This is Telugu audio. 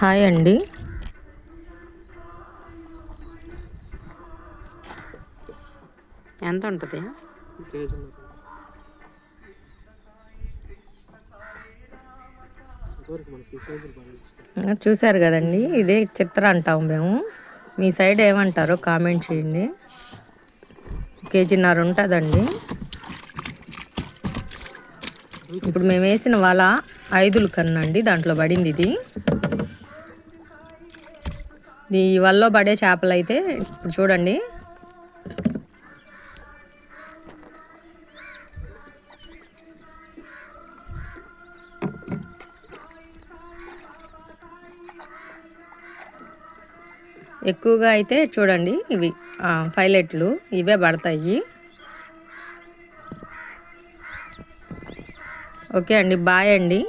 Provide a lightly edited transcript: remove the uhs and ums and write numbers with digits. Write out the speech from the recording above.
హాయ్ అండి. ఎంత ఉంటుంది? చూశారు కదండి, ఇదే చిత్ర అంటాం మేము. మీ సైడ్ ఏమంటారో కామెంట్ చేయండి. కేజీన్నర ఉంటుందండి. ఇప్పుడు మేము వేసిన వల 5 కన్నండి దాంట్లో పడింది ఇది. ఈ వలలో పడే చేపలు అయితే ఇప్పుడు చూడండి, ఎక్కువగా అయితే చూడండి ఇవి పైలెట్లు ఇవే పడతాయి. ఓకే అండి, బాయ్ అండి.